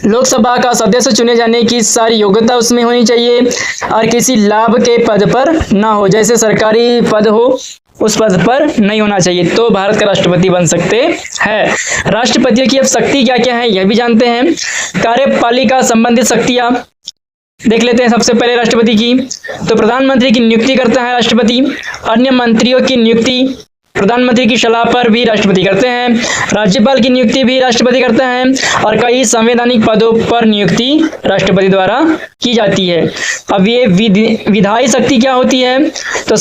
लोकसभा का सदस्य चुने जाने की सारी योग्यता उसमें होनी चाहिए और किसी लाभ के पद पर ना हो, जैसे सरकारी पद हो उस पद पर नहीं होना चाहिए, तो भारत का राष्ट्रपति बन सकते हैं। राष्ट्रपति की अब शक्ति क्या क्या है यह भी जानते हैं। कार्यपालिका संबंधित शक्तियां देख लेते हैं। सबसे पहले राष्ट्रपति की, तो प्रधानमंत्री की नियुक्ति करता है राष्ट्रपति। अन्य मंत्रियों की नियुक्ति प्रधानमंत्री की सलाह पर भी राष्ट्रपति करते हैं। राज्यपाल की नियुक्ति भी राष्ट्रपति करता है और कई संवैधानिक पदों पर नियुक्ति राष्ट्रपति द्वारा की जाती है। अब ये विधायी शक्ति क्या होती है, तो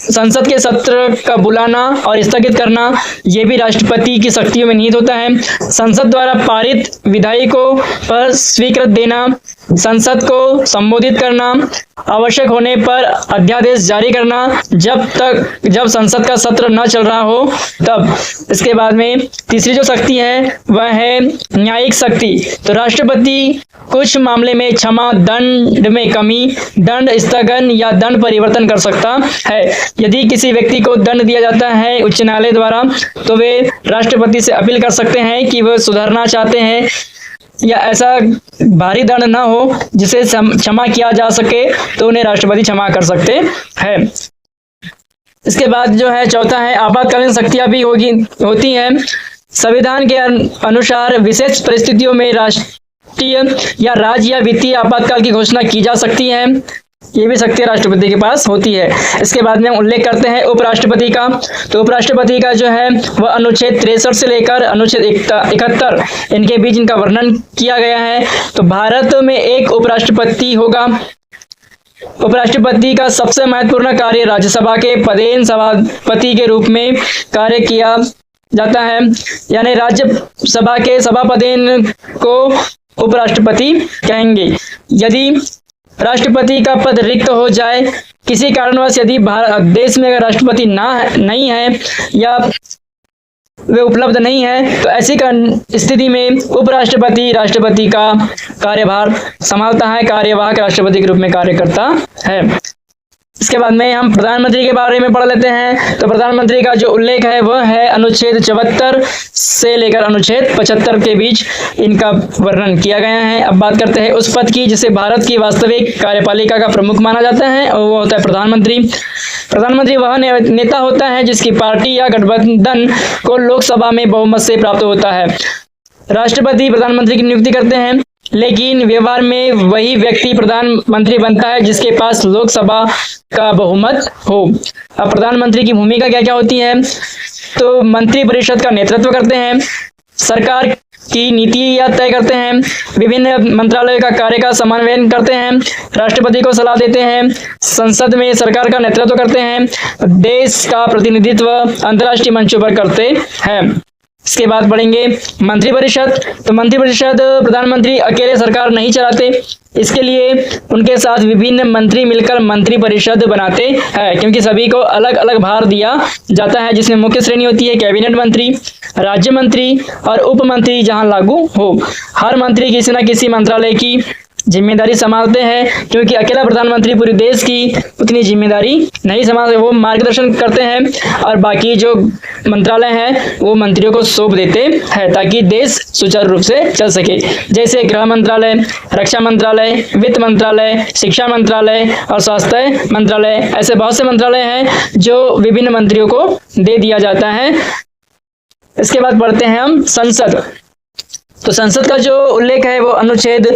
संसद के सत्र का बुलाना और स्थगित करना ये भी राष्ट्रपति की शक्तियों में निहित होता है। संसद द्वारा पारित विधेयकों पर स्वीकृति देना, संसद को संबोधित करना, आवश्यक होने पर अध्यादेश जारी करना जब संसद का सत्र न चल रहा हो तब। इसके बाद में तीसरी जो शक्ति है वह है न्यायिक शक्ति। तो राष्ट्रपति कुछ मामले में क्षमा, दंड में कमी, दंड स्थगन या दंड परिवर्तन कर सकता है। यदि किसी व्यक्ति को दंड दिया जाता है उच्च न्यायालय द्वारा तो वे राष्ट्रपति से अपील कर सकते हैं कि वह सुधारना चाहते हैं या ऐसा भारी दंड न हो जिसे क्षमा किया जा सके, तो उन्हें राष्ट्रपति क्षमा कर सकते हैं। इसके बाद जो है चौथा है आपातकालीन शक्तियां भी होती हैं। संविधान के अनुसार विशेष परिस्थितियों में राष्ट्रीय या राज्य या वित्तीय आपातकाल की घोषणा की जा सकती है। ये भी शक्ति राष्ट्रपति के पास होती है। इसके बाद में हम उल्लेख करते हैं उपराष्ट्रपति का। तो उपराष्ट्रपति का जो है वह अनुच्छेद 63 से लेकर अनुच्छेद 71 इनके बीच इनका वर्णन किया गया है। तो भारत में एक उपराष्ट्रपति होगा। उपराष्ट्रपति का सबसे महत्वपूर्ण कार्य राज्यसभा के पदेन सभापति के रूप में कार्य किया जाता है, यानी राज्यसभा के सभापदेन को उपराष्ट्रपति कहेंगे। यदि राष्ट्रपति का पद रिक्त हो जाए किसी कारणवश, यदि देश में अगर राष्ट्रपति नहीं है या वे उपलब्ध नहीं है, तो ऐसी स्थिति में उपराष्ट्रपति राष्ट्रपति का कार्यभार संभालता है, कार्यवाहक राष्ट्रपति के रूप में कार्य करता है। इसके बाद में हम प्रधानमंत्री के बारे में पढ़ लेते हैं। तो प्रधानमंत्री का जो उल्लेख है वह है अनुच्छेद 74 से लेकर अनुच्छेद 75 के बीच इनका वर्णन किया गया है। अब बात करते हैं उस पद की जिसे भारत की वास्तविक कार्यपालिका का प्रमुख माना जाता है, और वो होता है प्रधानमंत्री। प्रधानमंत्री वह नेता होता है जिसकी पार्टी या गठबंधन को लोकसभा में बहुमत से प्राप्त होता है। राष्ट्रपति प्रधानमंत्री की नियुक्ति करते हैं, लेकिन व्यवहार में वही व्यक्ति प्रधानमंत्री बनता है जिसके पास लोकसभा का बहुमत हो। अब प्रधानमंत्री की भूमिका क्या क्या होती है? तो मंत्री परिषद का नेतृत्व करते हैं, सरकार की नीतियां तय करते हैं, विभिन्न मंत्रालयों का कार्य का समन्वय करते हैं, राष्ट्रपति को सलाह देते हैं, संसद में सरकार का नेतृत्व करते हैं, देश का प्रतिनिधित्व अंतर्राष्ट्रीय मंचों पर करते हैं। इसके बाद पढ़ेंगे मंत्रिपरिषद। तो मंत्रिपरिषद प्रधानमंत्री अकेले सरकार नहीं चलाते, इसके लिए उनके साथ विभिन्न मंत्री मिलकर मंत्रिपरिषद बनाते हैं, क्योंकि सभी को अलग अलग भार दिया जाता है, जिसमें मुख्य श्रेणी होती है कैबिनेट मंत्री, राज्य मंत्री और उप मंत्री जहां लागू हो। हर मंत्री किसी न किसी मंत्रालय की जिम्मेदारी संभालते हैं, क्योंकि अकेला प्रधानमंत्री पूरे देश की उतनी जिम्मेदारी नहीं संभालते। वो मार्गदर्शन करते हैं और बाकी जो मंत्रालय हैं वो मंत्रियों को सौंप देते हैं, ताकि देश सुचारू रूप से चल सके। जैसे गृह मंत्रालय, रक्षा मंत्रालय, वित्त मंत्रालय, शिक्षा मंत्रालय और स्वास्थ्य मंत्रालय, ऐसे बहुत से मंत्रालय हैं जो विभिन्न मंत्रियों को दे दिया जाता है। इसके बाद पढ़ते हैं हम संसद। तो संसद का जो उल्लेख है वो अनुच्छेद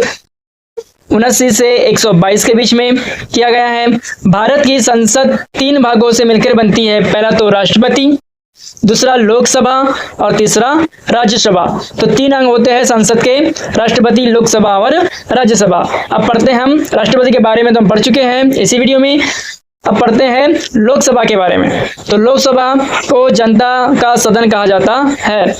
79 से 122 के बीच में किया गया है। भारत की संसद 3 भागों से मिलकर बनती है। पहला तो राष्ट्रपति, दूसरा लोकसभा और तीसरा राज्यसभा। तो 3 अंग होते हैं संसद के, राष्ट्रपति, लोकसभा और राज्यसभा। अब पढ़ते हैं हम राष्ट्रपति के बारे में, तो हम पढ़ चुके हैं इसी वीडियो में। अब पढ़ते हैं लोकसभा के बारे में। तो लोकसभा को जनता का सदन कहा जाता है।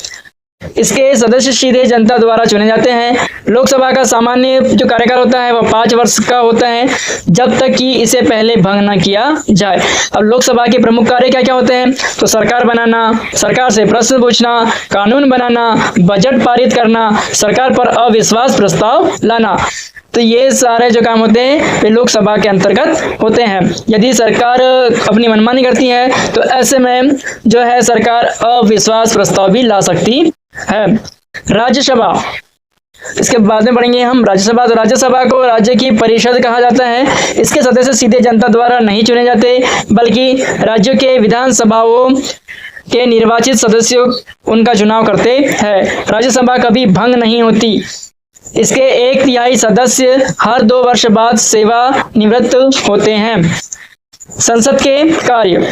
इसके सदस्य सीधे जनता द्वारा चुने जाते हैं। लोकसभा का सामान्य जो कार्यकाल होता है वह 5 वर्ष का होता है, जब तक कि इसे पहले भंग न किया जाए। अब लोकसभा के प्रमुख कार्य क्या क्या होते हैं? तो सरकार बनाना, सरकार से प्रश्न पूछना, कानून बनाना, बजट पारित करना, सरकार पर अविश्वास प्रस्ताव लाना। तो ये सारे जो काम होते हैं वे लोकसभा के अंतर्गत होते हैं। यदि सरकार अपनी मनमानी करती है तो ऐसे में जो है सरकार अविश्वास प्रस्ताव भी ला सकती है। राज्यसभा, इसके बाद में पढ़ेंगे हम राज्यसभा। तो राज्यसभा को राज्य की परिषद कहा जाता है। इसके सदस्य सीधे जनता द्वारा नहीं चुने जाते, बल्कि राज्यों के विधानसभाओं के निर्वाचित सदस्यों उनका चुनाव करते हैं। राज्यसभा कभी भंग नहीं होती। इसके 1/3 सदस्य हर 2 वर्ष बाद सेवा निवृत्त होते हैं। संसद के कार्य,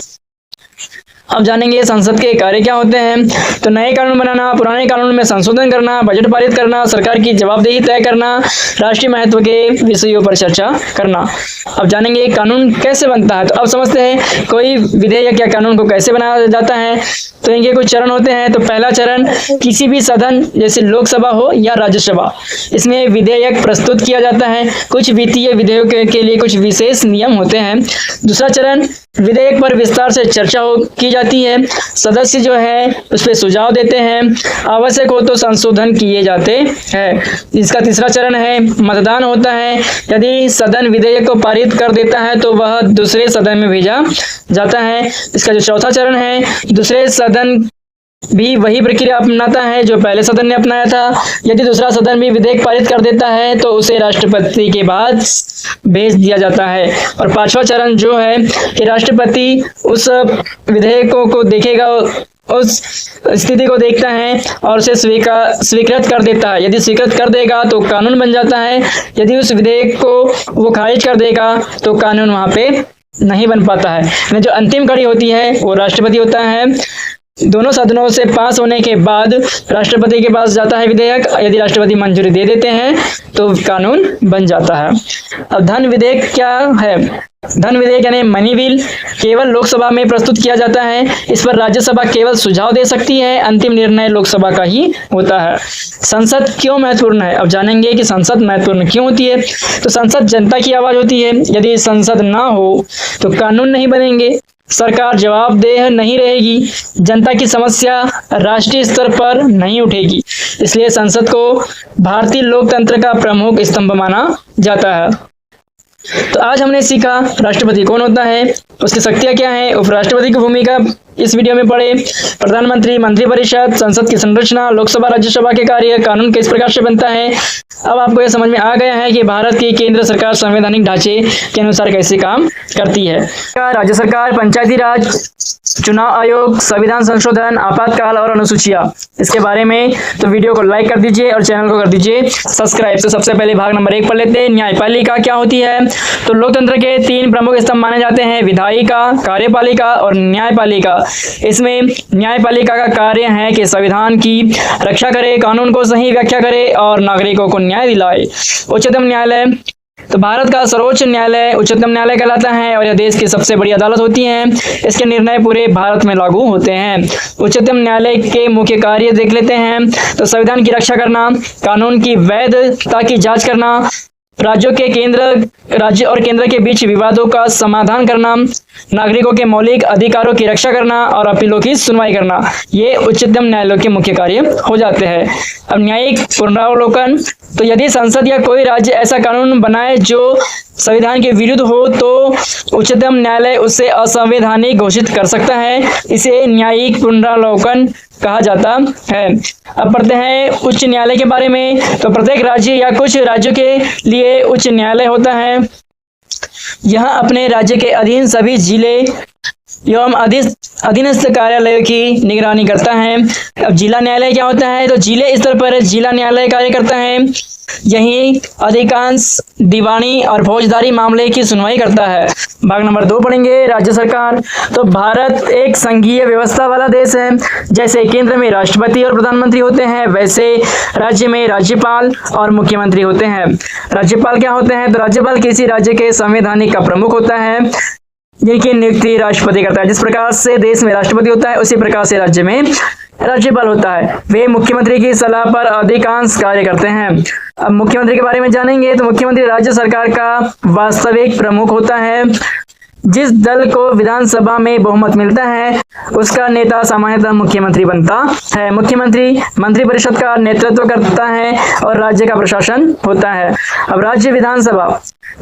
अब जानेंगे संसद के कार्य क्या होते हैं। तो नए कानून बनाना, पुराने कानून में संशोधन करना, बजट पारित करना, सरकार की जवाबदेही तय करना, राष्ट्रीय महत्व के विषयों पर चर्चा करना। अब जानेंगे कानून कैसे बनता है। तो अब समझते हैं कोई विधेयक या कानून को कैसे बनाया जाता है। तो इनके कुछ चरण होते हैं। तो पहला चरण, किसी भी सदन जैसे लोकसभा हो या राज्यसभा, इसमें विधेयक प्रस्तुत किया जाता है। कुछ वित्तीय विधेयकों के लिए कुछ विशेष नियम होते हैं। दूसरा चरण, विधेयक पर विस्तार से चर्चा की जाती है। सदस्य जो है उस पर सुझाव देते हैं, आवश्यक हो तो संशोधन किए जाते हैं। इसका तीसरा चरण है मतदान होता है। यदि सदन विधेयक को पारित कर देता है तो वह दूसरे सदन में भेजा जाता है। इसका जो चौथा चरण है, दूसरे सदन भी वही प्रक्रिया अपनाता है जो पहले सदन ने अपनाया था। यदि दूसरा सदन भी विधेयक पारित कर देता है तो उसे राष्ट्रपति के बाद भेज दिया जाता है। और 5वां चरण जो है कि राष्ट्रपति उस विधेयकों को देखेगा, उस स्थिति को देखता है और उसे स्वीकृत कर देता है। यदि स्वीकृत कर देगा तो कानून बन जाता है। यदि उस विधेयक को वो खारिज कर देगा तो कानून वहां पे नहीं बन पाता है। जो अंतिम कड़ी होती है वो राष्ट्रपति होता है। दोनों सदनों से पास होने के बाद राष्ट्रपति के पास जाता है विधेयक। यदि राष्ट्रपति मंजूरी दे देते हैं तो कानून बन जाता है। अब धन विधेयक क्या है? धन विधेयक यानी मनी बिल केवल लोकसभा में प्रस्तुत किया जाता है। इस पर राज्यसभा केवल सुझाव दे सकती है, अंतिम निर्णय लोकसभा का ही होता है। संसद क्यों महत्वपूर्ण है? अब जानेंगे कि संसद महत्वपूर्ण क्यों होती है। तो संसद जनता की आवाज होती है। यदि संसद ना हो तो कानून नहीं बनेंगे, सरकार जवाबदेह नहीं रहेगी, जनता की समस्या राष्ट्रीय स्तर पर नहीं उठेगी। इसलिए संसद को भारतीय लोकतंत्र का प्रमुख स्तंभ माना जाता है। तो आज हमने सीखा राष्ट्रपति कौन होता है, उसकी शक्तियां क्या हैं, उपराष्ट्रपति की भूमिका इस वीडियो में पढ़े, प्रधानमंत्री, मंत्रिपरिषद, संसद की संरचना, लोकसभा राज्यसभा के कार्य, कानून किस प्रकार से बनता है। अब आपको यह समझ में आ गया है कि भारत की केंद्र सरकार संवैधानिक ढांचे के अनुसार कैसे काम करती है। राज्य सरकार, पंचायती राज, चुनाव आयोग, संविधान संशोधन, आपातकाल और अनुसूचियां, इसके बारे में तो वीडियो को लाइक कर दीजिए और चैनल को कर दीजिए सब्सक्राइब। तो सबसे पहले भाग नंबर 1 पढ़ लेते हैं। न्यायपालिका क्या होती है। तो लोकतंत्र के 3 प्रमुख स्तंभ माने जाते हैं, विधायिका, कार्यपालिका और न्यायपालिका। इसमें न्यायपालिका का कार्य है कि संविधान की रक्षा करे, कानून को सही व्याख्या करे और नागरिकों को न्याय दिलाए। उच्चतम न्यायालय, तो भारत का सर्वोच्च न्यायालय उच्चतम न्यायालय कहलाता है और यह देश की सबसे बड़ी अदालत होती है। इसके निर्णय पूरे भारत में लागू होते हैं। उच्चतम न्यायालय के मुख्य कार्य देख लेते हैं। तो संविधान की रक्षा करना, कानून की वैधता की जांच करना, राज्य और केंद्र के बीच विवादों का समाधान करना, नागरिकों के मौलिक अधिकारों की रक्षा करना और अपीलों की सुनवाई करना, ये उच्चतम न्यायालय के मुख्य कार्य हो जाते हैं। अब न्यायिक पुनरावलोकन, तो यदि संसद या कोई राज्य ऐसा कानून बनाए जो संविधान के विरुद्ध हो तो उच्चतम न्यायालय उसे असंवैधानिक घोषित कर सकता है। इसे न्यायिक पुनरावलोकन कहा जाता है। अब पढ़ते हैं उच्च न्यायालय के बारे में। तो प्रत्येक राज्य या कुछ राज्यों के लिए उच्च न्यायालय होता है। यह अपने राज्य के अधीन सभी जिले एवं अधीनस्थ कार्यालयों की निगरानी करता है। अब जिला न्यायालय क्या होता है। तो जिले स्तर पर जिला न्यायालय कार्य करता है। यही अधिकांश दीवानी और फौजदारी मामले की सुनवाई करता है। भाग नंबर 2 पढ़ेंगे, राज्य सरकार। तो भारत एक संघीय व्यवस्था वाला देश है। जैसे केंद्र में राष्ट्रपति और प्रधानमंत्री होते हैं, वैसे राज्य में राज्यपाल और मुख्यमंत्री होते हैं। राज्यपाल क्या होते हैं। तो राज्यपाल किसी राज्य के संवैधानिक का प्रमुख होता है, जिनकी नियुक्ति राष्ट्रपति करता है। जिस प्रकार से देश में राष्ट्रपति होता है, उसी प्रकार से राज्य में राज्यपाल होता है। वे मुख्यमंत्री की सलाह पर अधिकांश कार्य करते हैं। अब मुख्यमंत्री के बारे में जानेंगे। तो मुख्यमंत्री राज्य सरकार का वास्तविक प्रमुख होता है। जिस दल को विधानसभा में बहुमत मिलता है, उसका नेता सामान्यतः मुख्यमंत्री बनता है। मुख्यमंत्री मंत्रिपरिषद का नेतृत्व करता है और राज्य का प्रशासन होता है। अब राज्य विधानसभा,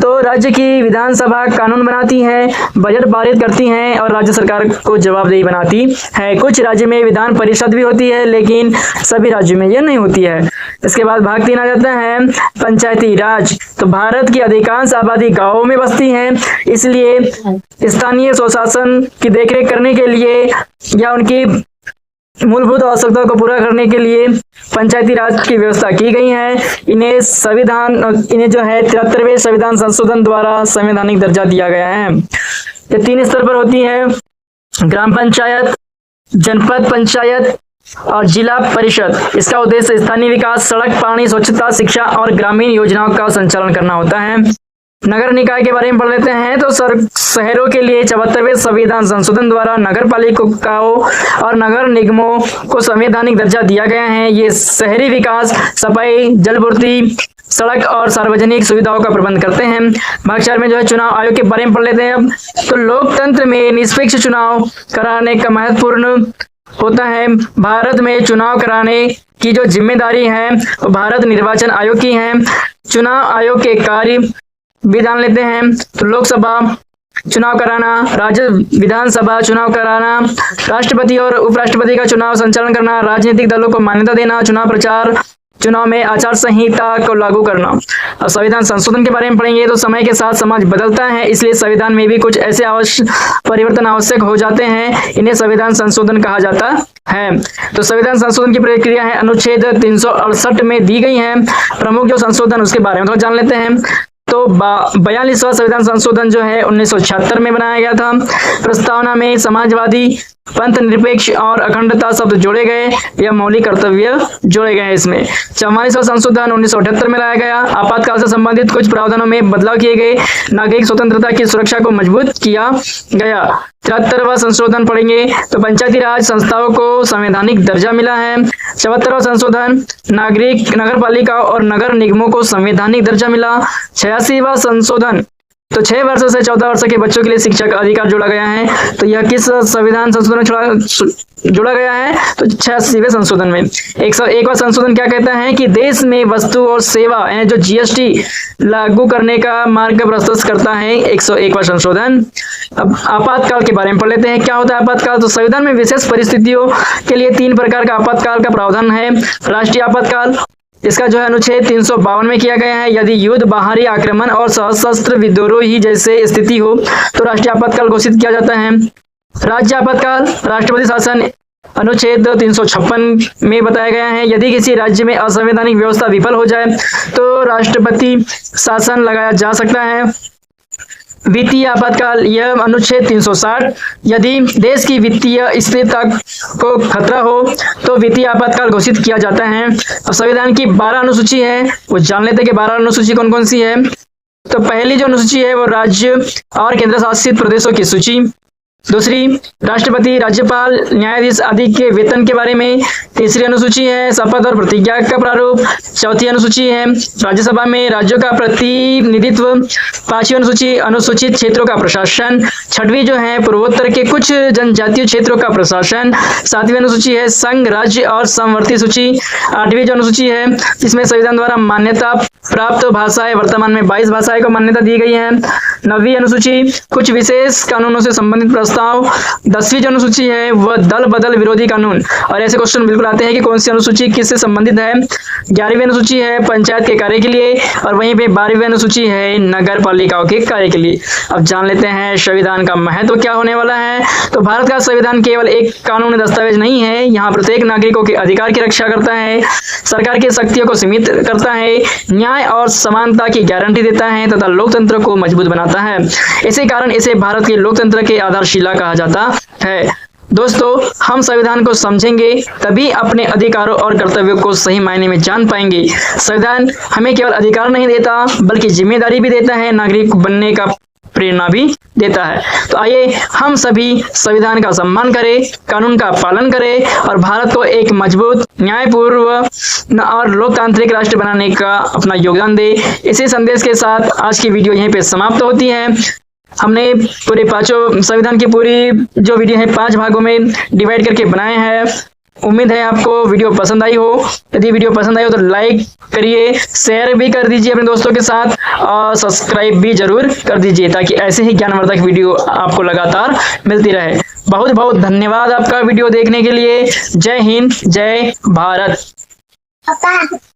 तो राज्य की विधानसभा कानून बनाती है, बजट पारित करती है और राज्य सरकार को जवाबदेही बनाती है। कुछ राज्य में विधान परिषद भी होती है, लेकिन सभी राज्यों में यह नहीं होती है। इसके बाद भाग 3 आ जाता है, पंचायती राज। तो भारत की अधिकांश आबादी गांवों में बसती है, इसलिए स्थानीय स्वशासन की देखरेख करने के लिए या उनकी मूलभूत आवश्यकताओं को पूरा करने के लिए पंचायती राज की व्यवस्था की गई है। इन्हें जो है 73वें संविधान संशोधन द्वारा संवैधानिक दर्जा दिया गया है। ये 3 स्तर पर होती है, ग्राम पंचायत, जनपद पंचायत और जिला परिषद। इसका उद्देश्य स्थानीय विकास, सड़क, पानी, स्वच्छता, शिक्षा और ग्रामीण योजनाओं का संचालन करना होता है। नगर निकाय के बारे में पढ़ लेते हैं। तो शहरों के लिए 74वें संविधान संशोधन द्वारा नगर पालिकाओं और नगर निगमों को संवैधानिक दर्जा दिया गया है। ये शहरी विकास, सफाई, जलपूर्ति, सड़क और सार्वजनिक सुविधाओं का प्रबंध करते हैं। भाग 4 में जो है चुनाव आयोग के बारे में पढ़ लेते हैं। अब तो लोकतंत्र में निष्पक्ष चुनाव कराने का महत्वपूर्ण होता है। भारत में चुनाव कराने की जो जिम्मेदारी है वो भारत निर्वाचन आयोग की है। चुनाव आयोग के कार्य भी जान लेते हैं। तो लोकसभा चुनाव कराना, राज्य विधानसभा चुनाव कराना, राष्ट्रपति और उपराष्ट्रपति का चुनाव संचालन करना, राजनीतिक दलों को मान्यता देना, चुनाव प्रचार, चुनाव में आचार संहिता को लागू करना। अब संविधान संशोधन के बारे में पढ़ेंगे। तो समय के साथ समाज बदलता है, इसलिए संविधान में भी कुछ ऐसे परिवर्तन आवश्यक हो जाते हैं, इन्हें संविधान संशोधन कहा जाता है। तो संविधान संशोधन की प्रक्रिया है अनुच्छेद 368 में दी गई है। प्रमुख जो संशोधन उसके बारे में थोड़ा जान लेते हैं। तो 42वां संविधान संशोधन जो है 1976 में बनाया गया था। प्रस्तावना में समाजवादी, पंथ निरपेक्ष और अखंडता शब्द जोड़े गए या मौलिक कर्तव्य जोड़े गए हैं इसमें। 44वां संशोधन 1978 में लाया गया। आपातकाल से संबंधित कुछ प्रावधानों में बदलाव किए गए। नागरिक स्वतंत्रता की सुरक्षा को मजबूत किया गया। 73वां संशोधन पढ़ेंगे। तो पंचायती राज संस्थाओं को संवैधानिक दर्जा मिला है। 74वां संशोधन नगर पालिका और नगर निगमों को संवैधानिक दर्जा मिला। 86वां संशोधन तो 6 वर्षों से 14 वर्ष के बच्चों के लिए शिक्षा का अधिकार जोड़ा गया है। तो यह किस संविधान संशोधन में जोड़ा गया है? तो 86वें संशोधन में। 101वां संशोधन क्या कहता है कि देश में वस्तु और सेवा जो जीएसटी लागू करने का मार्ग प्रशस्त करता है। 101वां संशोधन। अब आपातकाल के बारे में पढ़ लेते हैं। क्या होता है आपातकाल? तो संविधान में विशेष परिस्थितियों के लिए 3 प्रकार का आपातकाल का प्रावधान है। राष्ट्रीय आपातकाल, इसका जो है अनुच्छेद 352 में किया गया है। यदि युद्ध, बाहरी आक्रमण और सशस्त्र विद्रोही जैसे स्थिति हो तो राष्ट्रीय आपातकाल घोषित किया जाता है। राज्य आपातकाल, राष्ट्रपति शासन, अनुच्छेद 356 में बताया गया है। यदि किसी राज्य में असंवैधानिक व्यवस्था विफल हो जाए तो राष्ट्रपति शासन लगाया जा सकता है। वित्तीय आपातकाल, यह अनुच्छेद 360, यदि देश की वित्तीय स्थिरता को खतरा हो तो वित्तीय आपातकाल घोषित किया जाता है। अब संविधान की 12 अनुसूची है, वो जान लेते हैं कि 12 अनुसूची कौन कौन सी है। तो पहली जो अनुसूची है वो राज्य और केंद्र शासित प्रदेशों की सूची। दूसरी, राष्ट्रपति, राज्यपाल, न्यायाधीश आदि के वेतन के बारे में। तीसरी अनुसूची है शपथ और प्रतिज्ञा का प्रारूप। चौथी अनुसूची है राज्यसभा में राज्यों का प्रतिनिधित्व। 5वीं अनुसूची अनुसूचित क्षेत्रों का प्रशासन। 6वीं जो है पूर्वोत्तर के कुछ जनजातीय क्षेत्रों का प्रशासन। 7वीं अनुसूची है संघ, राज्य और समवर्ती सूची। 8वीं जो अनुसूची है जिसमें संविधान द्वारा मान्यता प्राप्त भाषाएं, वर्तमान में 22 भाषाएं को मान्यता दी गई है। 9वीं अनुसूची कुछ विशेष कानूनों से संबंधित प्रस्ताव। 10वीं जो अनुसूची है वह दल बदल विरोधी कानून, और ऐसे क्वेश्चन बिल्कुल आते हैं कि कौन सी अनुसूची किससे संबंधित है। 11वीं अनुसूची है पंचायत के कार्य के लिए, और वहीं पे 12वीं अनुसूची है नगर पालिकाओं के कार्य के लिए। अब जान लेते हैं संविधान का महत्व क्या होने वाला है। तो भारत का संविधान केवल एक कानूनी दस्तावेज नहीं है, यहाँ प्रत्येक नागरिकों के अधिकार की रक्षा करता है, सरकार की शक्तियों को सीमित करता है, न्याय और समानता की गारंटी देता है तथा लोकतंत्र को मजबूत बनाता है। इसी कारण इसे भारत के लोकतंत्र के आधारशिला कहा जाता है। दोस्तों, हम संविधान को समझेंगे तभी अपने अधिकारों और कर्तव्यों को सही मायने में जान पाएंगे। संविधान हमें केवल अधिकार नहीं देता बल्कि जिम्मेदारी भी देता है, नागरिक बनने का प्रेरणा भी देता है। तो आइए हम सभी संविधान का सम्मान करें, कानून का पालन करें और भारत को एक मजबूत, न्यायपूर्ण और लोकतांत्रिक राष्ट्र बनाने का अपना योगदान दे। इसी संदेश के साथ आज की वीडियो यहीं पे समाप्त होती है। हमने पूरे 5 संविधान की पूरी जो वीडियो है 5 भागों में डिवाइड करके बनाए हैं। उम्मीद है आपको वीडियो पसंद आई हो। यदि वीडियो पसंद आई हो तो लाइक करिए, शेयर भी कर दीजिए अपने दोस्तों के साथ और सब्सक्राइब भी जरूर कर दीजिए ताकि ऐसे ही ज्ञानवर्धक वीडियो आपको लगातार मिलती रहे। बहुत बहुत धन्यवाद आपका वीडियो देखने के लिए। जय हिंद, जय भारत।